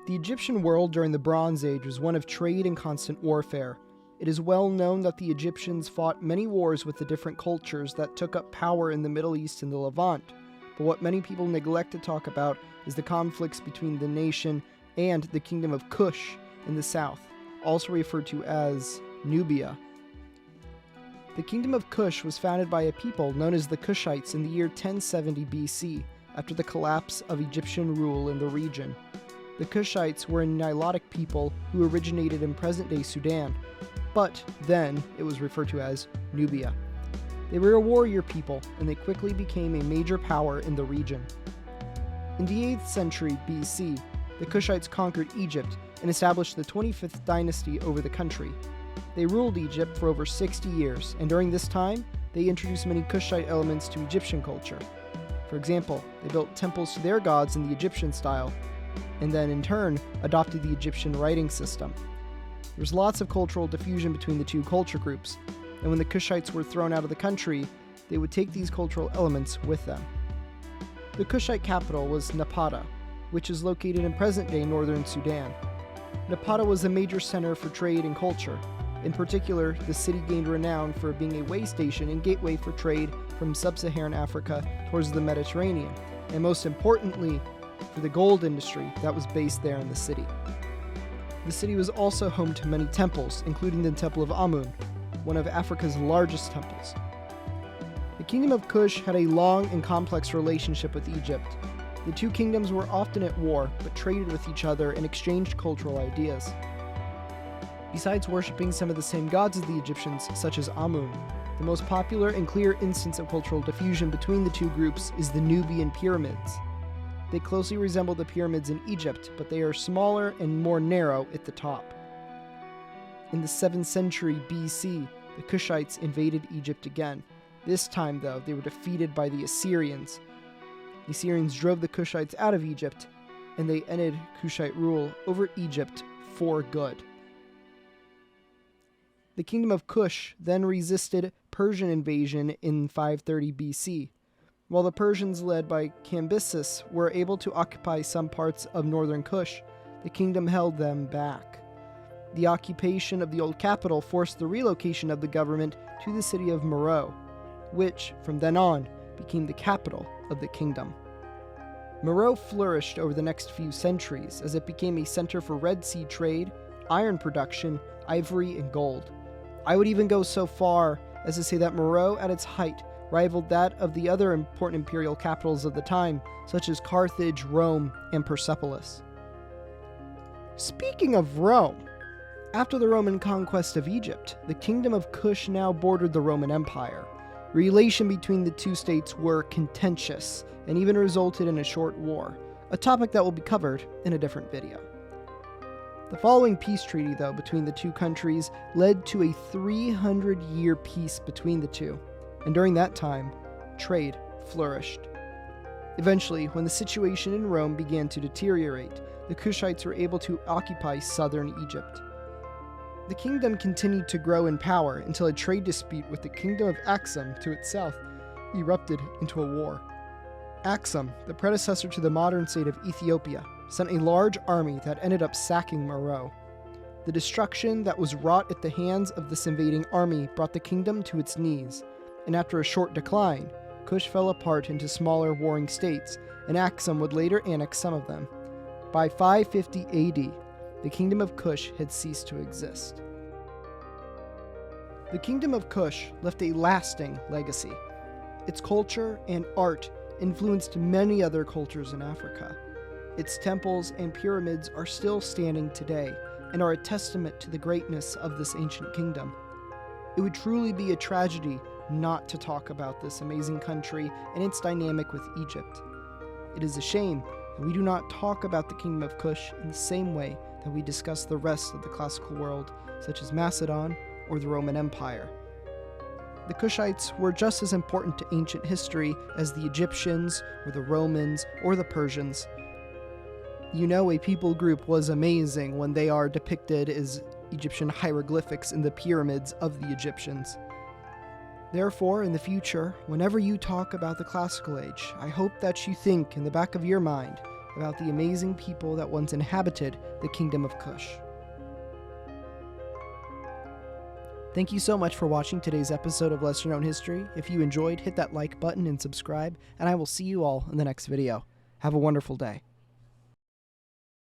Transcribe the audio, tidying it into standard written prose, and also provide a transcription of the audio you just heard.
The Egyptian world during the Bronze Age was one of trade and constant warfare. It is well known that the Egyptians fought many wars with the different cultures that took up power in the Middle East and the Levant, but what many people neglect to talk about is the conflicts between the nation and the Kingdom of Kush in the south, also referred to as Nubia. The Kingdom of Kush was founded by a people known as the Kushites in the year 1070 BC, after the collapse of Egyptian rule in the region. The Kushites were a Nilotic people who originated in present-day Sudan, but then it was referred to as Nubia. They were a warrior people, and they quickly became a major power in the region. In the 8th century BC, the Kushites conquered Egypt and established the 25th dynasty over the country. They ruled Egypt for over 60 years, and during this time, they introduced many Kushite elements to Egyptian culture. For example, they built temples to their gods in the Egyptian style, and then in turn adopted the Egyptian writing system. There was lots of cultural diffusion between the two culture groups, and when the Kushites were thrown out of the country, they would take these cultural elements with them. The Kushite capital was Napata, which is located in present-day northern Sudan. Napata was a major center for trade and culture. In particular, the city gained renown for being a way station and gateway for trade from sub-Saharan Africa towards the Mediterranean, and most importantly, for the gold industry that was based there in the city. The city was also home to many temples, including the Temple of Amun, one of Africa's largest temples. The Kingdom of Kush had a long and complex relationship with Egypt. The two kingdoms were often at war, but traded with each other and exchanged cultural ideas. Besides worshipping some of the same gods as the Egyptians, such as Amun, the most popular and clear instance of cultural diffusion between the two groups is the Nubian pyramids. They closely resemble the pyramids in Egypt, but they are smaller and more narrow at the top. In the 7th century BC, the Kushites invaded Egypt again. This time, though, they were defeated by the Assyrians. The Assyrians drove the Kushites out of Egypt, and they ended Kushite rule over Egypt for good. The Kingdom of Kush then resisted Persian invasion in 530 BC. While the Persians led by Cambyses were able to occupy some parts of northern Kush, the kingdom held them back. The occupation of the old capital forced the relocation of the government to the city of Meroe, which, from then on, became the capital of the kingdom. Meroe flourished over the next few centuries as it became a center for Red Sea trade, iron production, ivory, and gold. I would even go so far as to say that Meroe at its height rivaled that of the other important imperial capitals of the time, such as Carthage, Rome, and Persepolis. Speaking of Rome, after the Roman conquest of Egypt, the Kingdom of Kush now bordered the Roman Empire. Relations between the two states were contentious and even resulted in a short war, a topic that will be covered in a different video. The following peace treaty, though, between the two countries led to a 300-year peace between the two, and during that time, trade flourished. Eventually, when the situation in Rome began to deteriorate, the Kushites were able to occupy southern Egypt. The kingdom continued to grow in power until a trade dispute with the Kingdom of Aksum to its south erupted into a war. Aksum, the predecessor to the modern state of Ethiopia, sent a large army that ended up sacking Meroe. The destruction that was wrought at the hands of this invading army brought the kingdom to its knees, and after a short decline, Kush fell apart into smaller warring states, and Aksum would later annex some of them. By 550 AD, the Kingdom of Kush had ceased to exist. The Kingdom of Kush left a lasting legacy. Its culture and art influenced many other cultures in Africa. Its temples and pyramids are still standing today and are a testament to the greatness of this ancient kingdom. It would truly be a tragedy not to talk about this amazing country and its dynamic with Egypt. It is a shame that we do not talk about the Kingdom of Kush in the same way that we discuss the rest of the classical world, such as Macedon or the Roman Empire. The Kushites were just as important to ancient history as the Egyptians or the Romans or the Persians. You know, a people group was amazing when they are depicted as Egyptian hieroglyphics in the pyramids of the Egyptians. Therefore, in the future, whenever you talk about the classical age, I hope that you think in the back of your mind about the amazing people that once inhabited the Kingdom of Kush. Thank you so much for watching today's episode of Lesser Known History. If you enjoyed, hit that like button and subscribe, and I will see you all in the next video. Have a wonderful day.